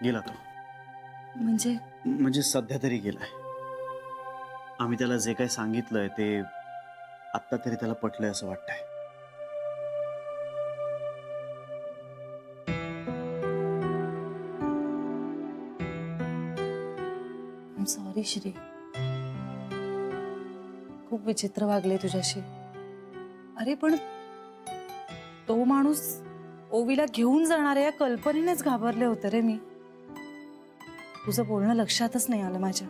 गेला तो. म्हणजे सध्या तरी गेलाय. आम्ही त्याला जे काही सांगितलंय ते आत्ता तरी त्याला पटलंय असं वाटतंय. सॉरी श्री, खूप विचित्र वागले तुझ्याशी. अरे पण तो माणूस ओवीला घेऊन जाणाऱ्या या कल्पनेनेच घाबरले होते रे मी. तुझं बोलणं लक्षातच नाही आलं माझ्या.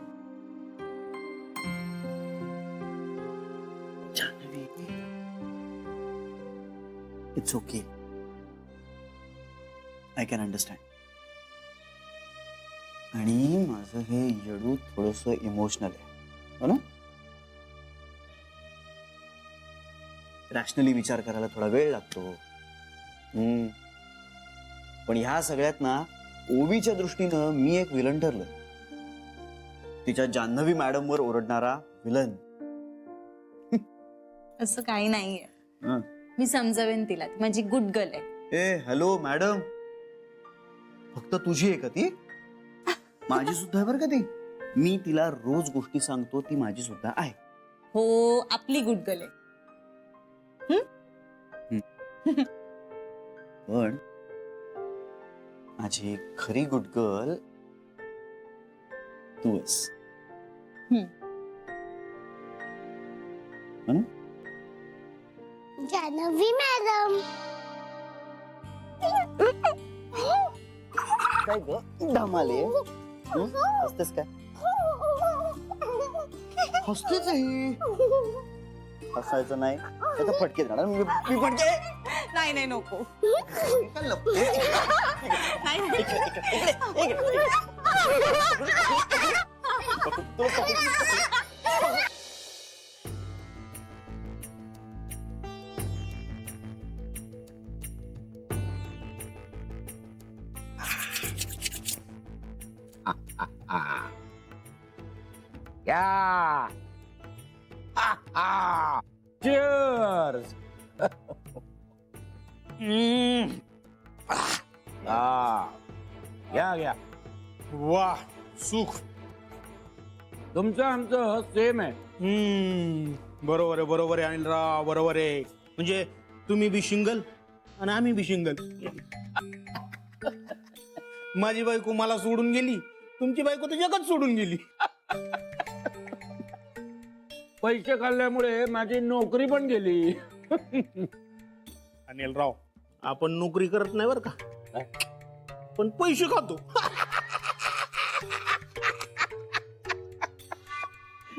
It's okay, I can understand. आणि माझं हे येडू थोडस इमोशनल आहे, हो ना? रॅशनली विचार करायला थोडा वेळ लागतो. पण ह्या सगळ्यात ना ओवीच्या दृष्टीनं मी एक विलन ठरलोय. तिच्या जान्हवी मॅडम वर ओरडणारा विलन. असं काही नाहीये, मी समजावेन तिला, ती माझी गुड गर्ल आहे. ए हॅलो मॅडम, फक्त तुझी आहे का ती? माझी सुद्धा आहे बरं का ती. मी तिला रोज गोष्टी सांगतो, ती माझी सुद्धा आहे. हो, आपली गुड गर्ल आहे. पण माझी खरी गुड गर्ल तू आहेस. जान्हवी मॅडम. काय ग धमाले, हसतेस काय? हसतेच आहे. हसायचं नाही तर फटके देणार मी फटके. नाही नाही नको. Yeah. Cheers. या वाह, सुख. तुमचं आमचं सेम आहे. बरोबर आहे, बरोबर आहे अनिलराव, बरोबर आहे. म्हणजे तुम्ही बी शिंगल आणि आम्ही बी शिंगल. माझी बायको मला सोडून गेली, तुमची बायको तर जगत सोडून गेली. पैसे खाल्ल्यामुळे माझी नोकरी पण गेली. अनिलराव, आपण नोकरी करत नाही बरं का, पण पैसे खातो.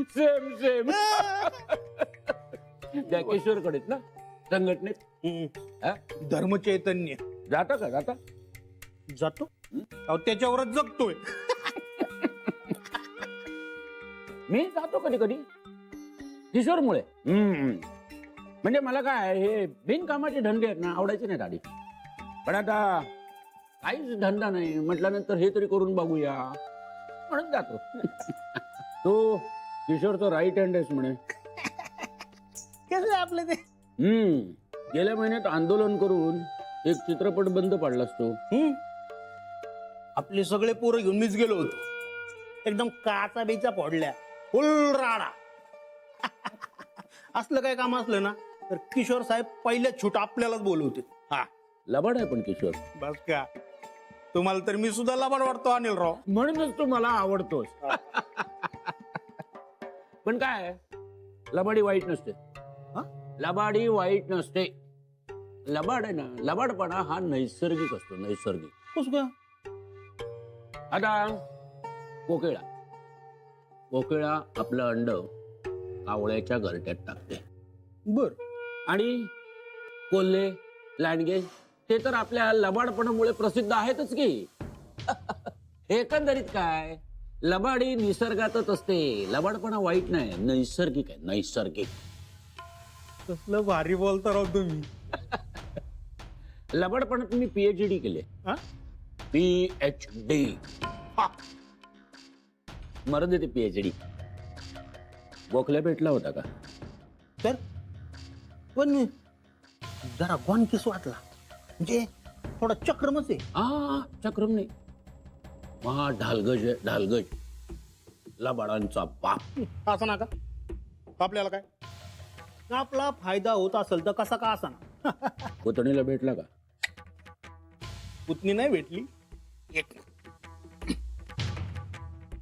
Same same. त्या किशोरकडेच ना संघटनेत धर्मचैतन्य. जाता का जाता? जातो अहो, त्याच्यावरच जगतोय. मी जातो कधी कधी किशोरमुळे. म्हणजे मला काय हे बिनकामाचे धंदे आहेत ना, आवडायचे नाहीत आधी. पण आता काहीच धंदा नाही म्हटल्यानंतर हे तरी करून बघूया म्हणून जातो. तो किशोरचा राईट हँड आहेस म्हणे. कसं आपलं ते. गेल्या महिन्यात आंदोलन करून एक चित्रपट बंद पाडला असतो. आपले सगळे पोरं घेऊन मीच गेलो होतो. एकदम काचा बेचा फोडल्या, फुल राडा. असलं काय काम असलं ना तर किशोर साहेब पहिल्या छूट आपल्यालाच बोलवते. हा, लबाड आहे पण किशोर. बस का, तुम्हाला तर मी सुद्धा लबाड वाटतो अनिलराव. म्हणूनच तू मला आवडतोस. पण काय लबाडी वाईट नसते. लबाडी वाईट नसते. लबाड आहे ना, लबाडपणा हा नैसर्गिक असतो, नैसर्गिक. कसं का? आता कोकिळा कोकिळा आपलं अंड कावळ्याच्या घरट्यात टाकते. बर. आणि कोल्हे लांडगे ते तर आपल्या लबाडपणामुळे प्रसिद्ध आहेतच की. एकंदरीत काय, लबाडी निसर्गातच असते. लबाडपणा वाईट नाही, नैसर्गिक आहे, नैसर्गिक. कसलं भारी बोलता राव तुम्ही. लबाडपणात मी PhD केले. PhD. मरण देते PhD. गोखल्या भेटला होता का? तर पण जरा गॉनकीस वाटला, म्हणजे थोडा चक्रमच आहे. चक्रम नाही, महा ढालगज आहे ढालगज. लबाडांचा बाप. असं नका आपल्याला काय आपला फायदा होत असेल तर कसा का असा ना. पुतणीला भेटला का? पुतणी नाही भेटली.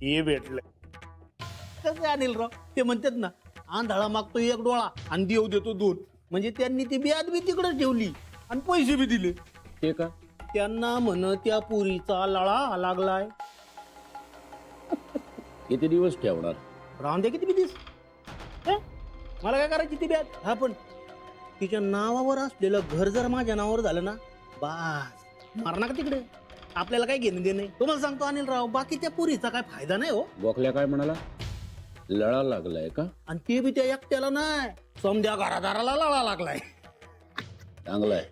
हे भेटलं कसं अनिलराव ते म्हणतात ना, आंधळा मागतो एक डोळा आणि देव देतो दोन. म्हणजे त्यांनी ती ब्याज बी तिकडे ठेवली आणि पैसे बी दिले. ते का? त्यांना म्हण त्या पुरीचा लळा लागलाय. किती दिवस ठेवणार? राहून दे किती बी दिस. मला काय करायची ती ब्याज. हा पण तिच्या नावावर असलेलं घर जर माझ्या नावावर झालं ना, बास मारणार का तिकडे. आपल्याला काय घेणं देणं नाही. तुम्हाला सांगतो अनिलराव, बाकी त्या पुरीचा काय फायदा नाही हो. गोखल्या काय म्हणाला? लळा लागलाय का? आणि ते बी त्या एकट्याला नाही, समध्या घरादाराला लळा लागलाय. चांगलाय.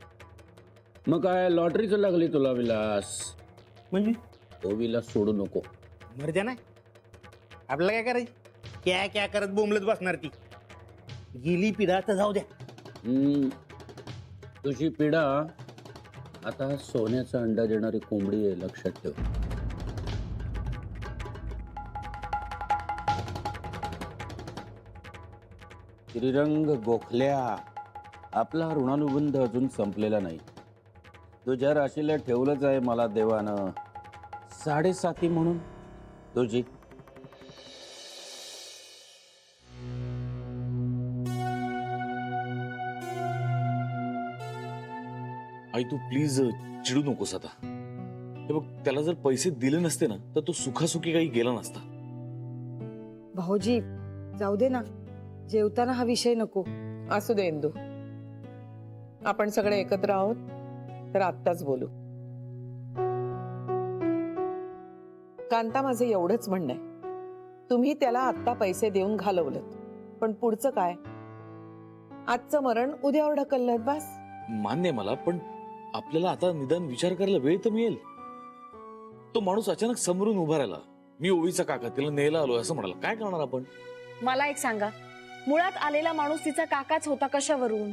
मग काय लॉटरीचं लागली तुला विलास? म्हणजे ओवीला सोडू नको. मर्द्या नाही आपल्याला काय करायची. क्या क्या करत बोंबलत बसणार ती. गेली पिढा तर जाऊ द्या. तुझी पिढा आता सोन्याचा अंडा देणारी कोंबडी आहे, लक्षात ठेव. श्रीरंग गोखल्या, आपला ऋणानुबंध अजून संपलेला नाही. तुझ्या राशीला ठेवलंच आहे मला देवानं 7.5 म्हणून. तुझी आई तू प्लीज चिडू नकोस आता. हे बघ, त्याला जर पैसे दिले नसते ना तर तो सुखासुखी काही गेला नसता. भाऊजी जाऊ दे ना, जेवताना हा विषय नको. असू दे इंदू, आपण सगळे एकत्र आहोत तर आत्ताच बोलू. कांता, माझं एवढंच म्हणणं आहे, तुम्ही त्याला आत्ता पैसे देऊन घालवलं, पण पुढचं काय? आजचं मरण उद्यावर ढकललं बस. मान्य आहे मला, पण आपल्याला आता निदान विचार करायला वेळ तर मिळेल. तो माणूस अचानक समोरून उभा राहिला, मी ओवीचा काका, तिला न्यायला आलो असं म्हणाला. काय करणार आपण? मला एक सांगा, मुळात आलेला माणूस तिचा काकाच होता कशावरून?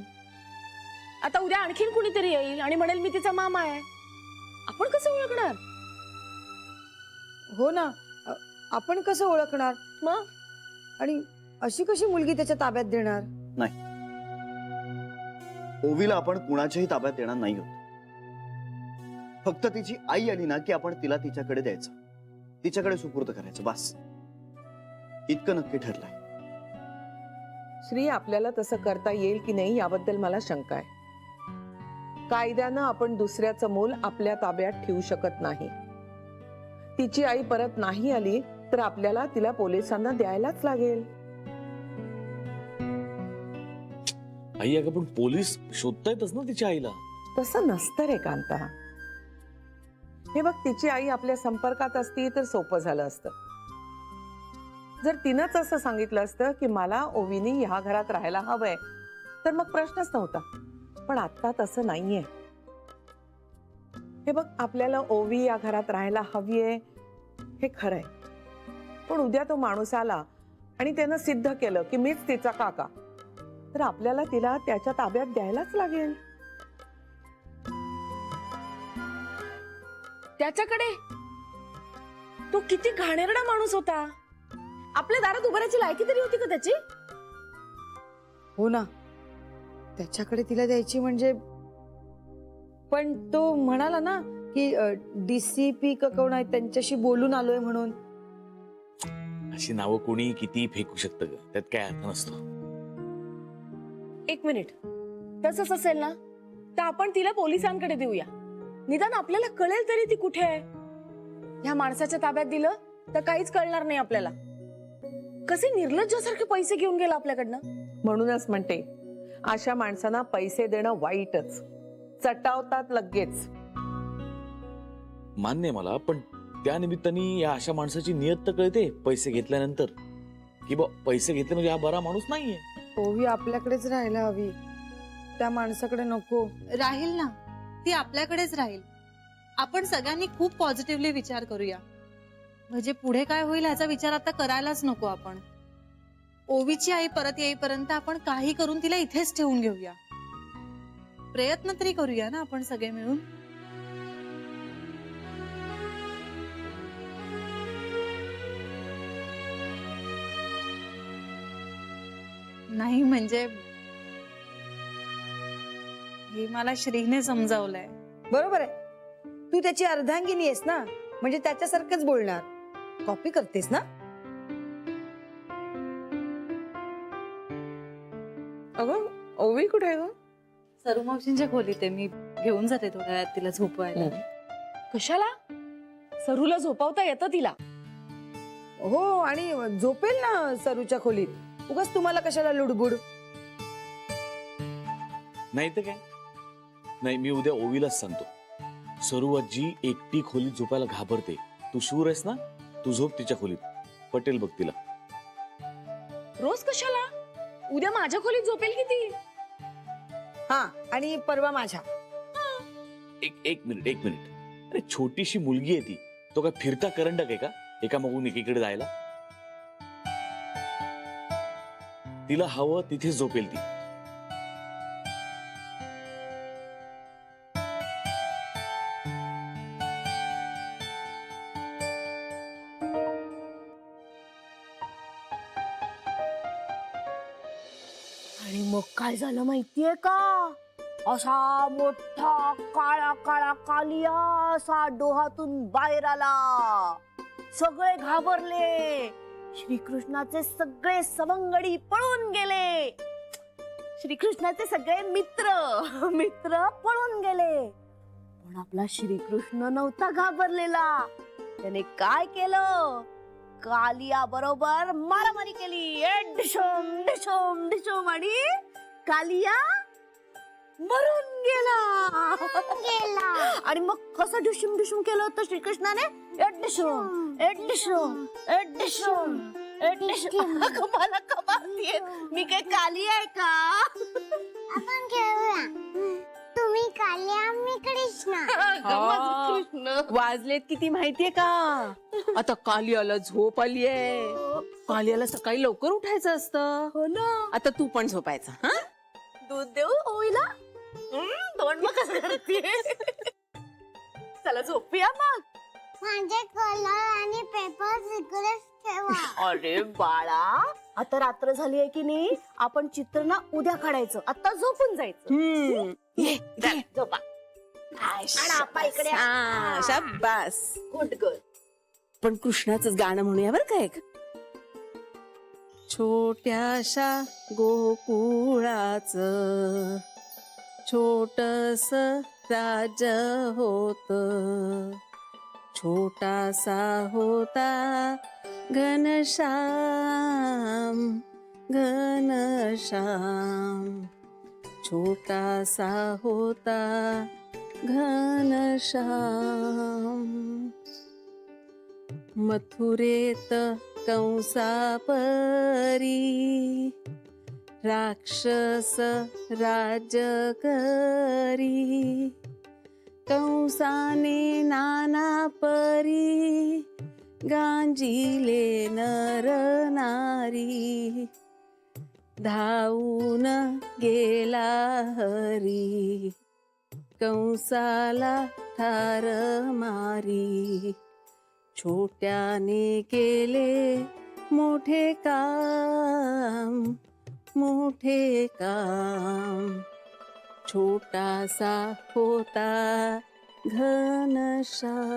आता उद्या आणखीन कुणीतरी येईल आणि म्हणेल मी तिचा मामा आहे. आपण कसं ओळखणार? हो ना, आपण कसं ओळखणार मग? आणि अशी कशी मुलगी त्याच्या ताब्यात देणार? ओवीला आपण कुणाच्याही ताब्यात देणार नाही होत. फक्त तिची आई आली ना की आपण तिला तिच्याकडे द्यायचं, तिच्याकडे सुपूर्द करायचं, बस. इतकं नक्की ठरलंय. श्री, आपल्याला तसं करता येईल की नाही याबद्दल मला शंका आहे. कायद्यानं आपण दुसऱ्याचं मूल आपल्या ताब्यात ठेवू शकत नाही. तिची आई परत नाही आली तर आपल्याला तिला पोलिसांना द्यायलाच लागेल. आई, अगं पण पोलीस शोधतायतच ना तिच्या आईला. तसं नसतं रे कांता. हे बघ, तिची आई आपल्या संपर्कात असती तर सोपं झालं असतं. जर तिनंच असं सांगितलं असतं की मला ओवीनी ह्या घरात राहायला हवंय, तर मग प्रश्नच नव्हता. पण आता तसं नाहीये. हे बघ, आपल्याला ओवी या घरात राहायला हवीये हे खरंय, पण उद्या तो माणूस आला आणि त्यानं सिद्ध केलं की मीच तिचा काका, तर आपल्याला तिला त्याच्या ताब्यात द्यायलाच लागेल. त्याच्याकडे तो किती घाणेरडा माणूस होता. आपल्या दारात उभारायची लायकी तरी होती का त्याची? हो ना, त्याच्याकडे तिला द्यायची म्हणजे. पण तो म्हणाला ना की DCP कोण आहे त्यांच्याशी बोलून आलोय म्हणून. अशी नावं कोणी किती फेकू शकतं ग, त्यात काय अर्थ नसतो. एक मिनिट, तसंच असेल ना तर आपण तिला पोलिसांकडे देऊया. निदान आपल्याला कळेल तरी ती कुठे आहे. ह्या माणसाच्या ताब्यात दिलं तर काहीच कळणार नाही आपल्याला. कसे निर्लज्जासारखे पैसे घेऊन गेला आपल्याकडनं. म्हणूनच म्हणते, अशा माणसांना पैसे देणं वाईटच. चटावतात लगेच. मान्य आहे मला, पण त्या निमित्ताने या अशा माणसाची नियत तर कळते पैसे घेतल्यानंतर, की बा पैसे घेतले म्हणजे हा बरा माणूस नाहीये. ओवी आपल्याकडेच राहायला हवी, त्या माणसाकडे नको. राहील ना, ती आपल्याकडेच राहील. आपण सगळ्यांनी खूप पॉझिटिव्हली विचार करूया. म्हणजे पुढे काय होईल ह्याचा विचार आता करायलाच नको आपण. ओवीची आई परत येईपर्यंत आपण काही करून तिला इथेच ठेवून घेऊया. प्रयत्न तरी करूया ना आपण सगळे मिळून. नाही म्हणजे हे मला श्रीने समजावलंय. बरोबर आहे. तू त्याची अर्धांगिनी आहेस ना, म्हणजे त्याच्यासारखंच बोलणार. कॉपी करतेस ना. अगं ओवी कुठे आहे ग? सरू मावशींच्या खोलीत आहे, मी घेऊन जाते थोड्या वेळात तिला झोपवायला. कशाला? सरूला झोपवता येतं तिला. हो, आणि झोपेल ना सरूच्या खोलीत. उगाच तुम्हाला कशाला लुडबुड. नाही तर काय. नाही, मी उद्या ओवीलाच सांगतो. सरू आजी एकटी खोलीत झोपायला घाबरते. तू शूर आहेस ना, तू झोप तिच्या खोलीत. पटेल बघ तिला. रोज कशाला? उद्या माझ्या खोलीत झोपेल की ती. हा, आणि परवा माझ्या. एक मिनिट. अरे छोटीशी मुलगी आहे ती. तो काय फिरता करंडक आहे का, एका मागून एकीकडे जायला? तिला हवं तिथे झोपेल ती. आणि मग काय झालं माहितीये का? असा मोठा काळा काळा कालिया असा डोहातून बाहेर आला. सगळे घाबरले. श्रीकृष्णाचे सगळे सवंगडी पळून गेले. श्रीकृष्णाचे सगळे मित्र पळून गेले. पण आपला श्रीकृष्ण नव्हता घाबरलेला. त्याने काय केलं? कालिया बरोबर मारामारी केली. डिशोम डिशोम डिशोम, आणि कालिया मरून गेला. आणि मग कसं डिशुम डिशुम केलं होतं श्रीकृष्णाने? डिशोम डिशोम डिशोम डिशोम. मला कमाल. मी काय काली आहे का? आपण खेळूया. तुम्ही कालिया, मी कृष्ण. कृष्ण वाजलेत किती माहितीये का? आता कालियाला झोप आलीये. कालियाला सकाळी लवकर उठायचं असतं. हो ना. आता तू पण झोपायचं. हा, दूध देऊ ओवीला? तोंड मग कसं करते. चला झोपूया मग. माझे कलर आणि पेपर इकडेच ठेवा. अरे बाळा, आता रात्र झाली आहे की नाही? आपण चित्र ना उद्या काढायचं. आता झोपून जायचं. ये झोपा. आपा इकडे. शाबास. Good girl. पण कृष्णाचंच गाणं म्हणूया बरं का एक. छोट्याशा गोकुळाच छोटस राज होत. छोटासा होता घनश्याम घनश्याम. छोटासा होता घनश्याम. मथुरेत कंसापरी राक्षस राज करी. कंसाने नाना परी गांजिले नर नारी. धावून गेला हरी कंसाला ठार मारी. छोट्याने केले मोठे काम मोठे काम. छोटासा होता घनश्याम.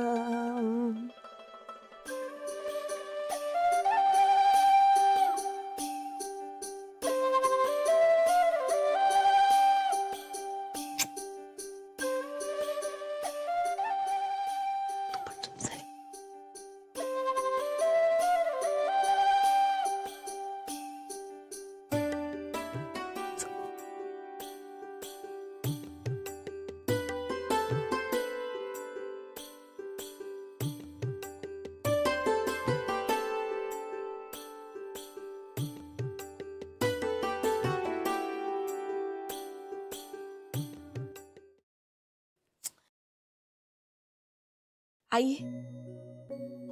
आई,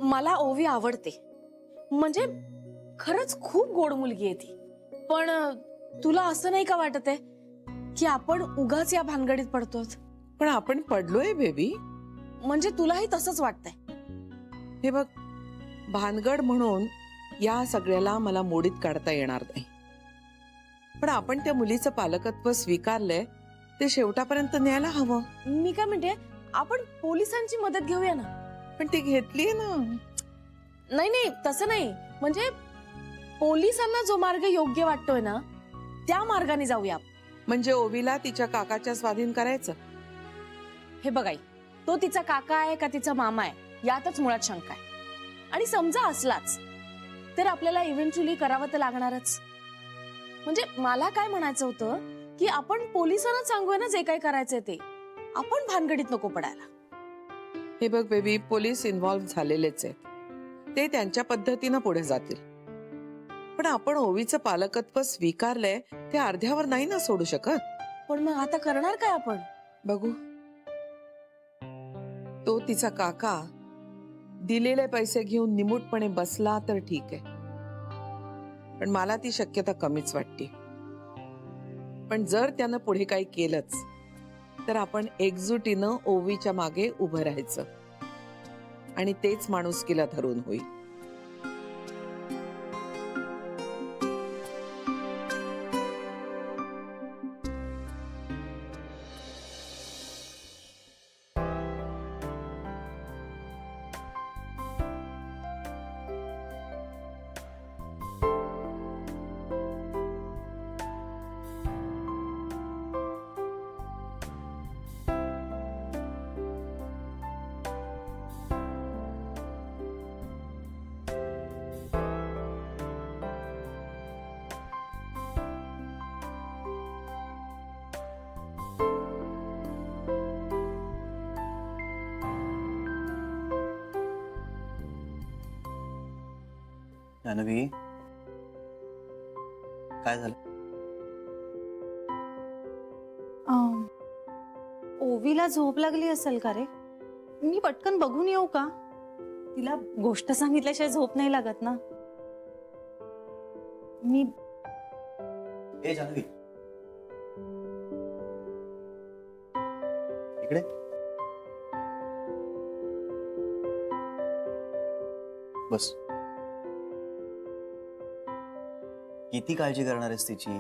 मला ओवी आवडते. म्हणजे खरंच खूप गोड मुलगी आहे ती. पण तुला असं नाही का वाटत आहे की आपण उगाच या भानगडीत पडतोय? पण आपण पडलोय बेबी. म्हणजे तुलाही तसंच वाटतंय? हे बघ, भानगड म्हणून या सगळ्याला मला मोडीत काढता येणार नाही. पण आपण त्या मुलीचं पालकत्व स्वीकारलंय ते शेवटापर्यंत न्यायला हवं. मी काय म्हणते, आपण पोलिसांची मदत घेऊया ना. पण ती घेतलीये ना. नाही नाही, तसं नाही. म्हणजे पोलिसांना जो मार्ग योग्य वाटतोय ना त्या मार्गाने जाऊया. म्हणजे ओवीला तिच्या काकाच्या स्वाधीन करायचं. हे बघाई, तो तिचा काका आहे का तिचा मामा आहे यातच मुळात शंका आहे. आणि समजा असलाच तर आपल्याला इव्हेंच्युअली करावं तर लागणारच. म्हणजे मला काय म्हणायचं होतं की आपण पोलिसांना सांगूया ना जे काही करायचंय ते. आपण भानगडीत नको पडायला. हे बघ बेबी, पोलीस इन्व्हॉल्व्ह झालेलेच आहेत. ते त्यांच्या पद्धतीनं पुढे जातील. पण आपण ओवीचं पालकत्व स्वीकारलंय ते अर्ध्यावर नाही ना सोडू शकत. पण मग आता करणार काय आपण? बघू, तो तिचा काका दिलेले पैसे घेऊन निमूटपणे बसला तर ठीक आहे, पण मला ती शक्यता कमीच वाटते. पण जर त्यानं पुढे काही केलंच तर आपण एकजुटीनं ओवीच्या मागे उभं राहायचं आणि तेच माणुसकीला धरून होईल. जान्हवी, काय झालं? ओवीला झोप लागली असेल का रे? मी पटकन बघून येऊ का? तिला गोष्ट सांगितल्याशिवाय झोप नाही लागत ना. मी ए जान्हवी, इकडे. बस. किती काळजी करणार आहेस तिची?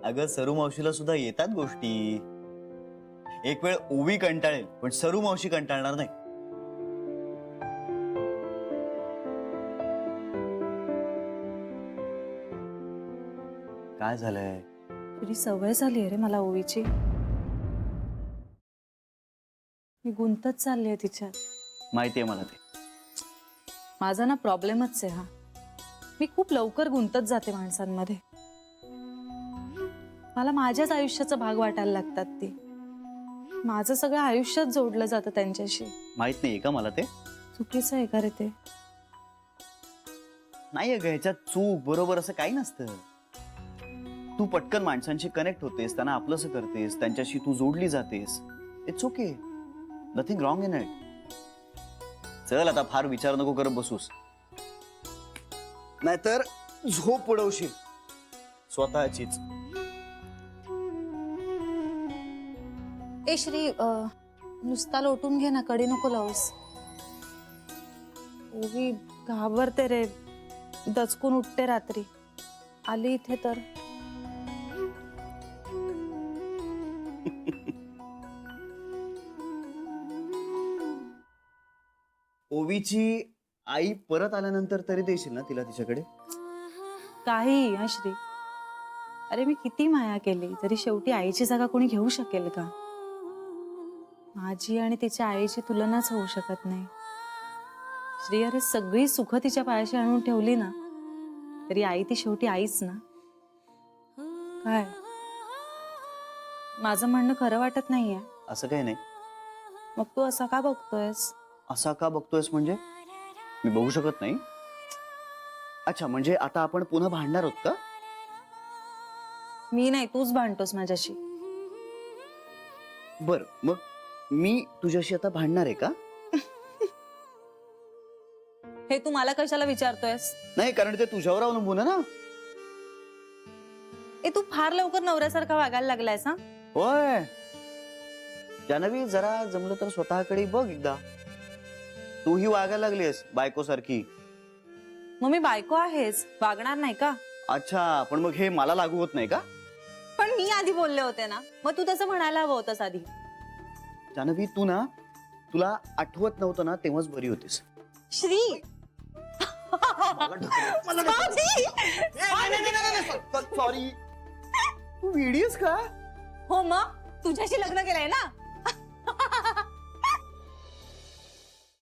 अगं, सरू मावशीला सुद्धा येतात गोष्टी. एक वेळ ओवी कंटाळेल पण सरू मावशी कंटाळणार नाही. काय झालंय? तुझी सवय झाली आहे रे मला ओवीची. मी गुंतत चालली आहे तिच्यात. माहितीये मला ते. माझा ना प्रॉब्लेमच आहे हा. मी खूप लवकर गुंतत जाते माणसांमध्ये. मला माझ्याच आयुष्याचा भाग वाटायला लागतात ते. माझं सगळं आयुष्यात जोडलं जातं त्यांच्याशी. माहित नाहीये का मला ते? चुकीचं आहे का रे ते? नाही अगं, ह्याच्यात चूक बरोबर असं काही नसतं. तू पटकन माणसांशी कनेक्ट होतेस, त्यांना आपलंसं करतेस, त्यांच्याशी तू जोडली जातेस. It's okay, nothing wrong in it. चल आता फार विचार नको करत बसूस, नाहीतर झोप उडवशील स्वतःचीच. ए श्री, नुसता लोटून घे ना, कडी नको लावूस. ओवी घाबरते रे, दचकून उठते रात्री. आली इथे तर. ओवीची आई परत आल्यानंतर तरी देशील ना तिला तिच्याकडे? काही हा श्री, अरे मी किती माया केली तरी शेवटी आईची जागा कोणी घेऊ शकेल का? माझी आणि तिच्या आईची तुलनाच होऊ शकत नाही. श्री, अरे सगळी सुख तिच्या पायाशी आणून ठेवली ना तरी आई ती शेवटी आईच ना. काय माझं म्हणणं खरं वाटत नाहीये? असं काही नाही. मग तू असा का बघतोयस? असा का बघतोयस म्हणजे? मी बघू शकत नाही? अच्छा, म्हणजे आता आपण पुन्हा भांडणार आहोत का? मी नाही, तूच भांडतोस माझ्याशी. बर, मग मी तुझ्याशी आता भांडणार आहे का? हे तू मला कशाला विचारतोयस? नाही, कारण ते तुझ्यावर अवलंबून आहे ना. ए, तू फार लवकर नवऱ्यासारखा वागायला लागलायस हा? होय जान्हवी, जरा जमलं तर स्वतःकडे बघ एकदा. तूही वागायला लागलीस बायको सारखी. मग मी बायको आहेच, वागणार नाही का? अच्छा, पण मग हे मला लागू होत नाही का? पण मी आधी बोलले होते ना, मग तू तसं म्हणायला हवं होतंस आधी. जान्हवी, तू ना, तुला आठवत नव्हतं ना तेव्हाच बरी होतीस. श्री सॉरी. तू वेडीस का? हो, मग तुझ्याशी लग्न केलंय ना,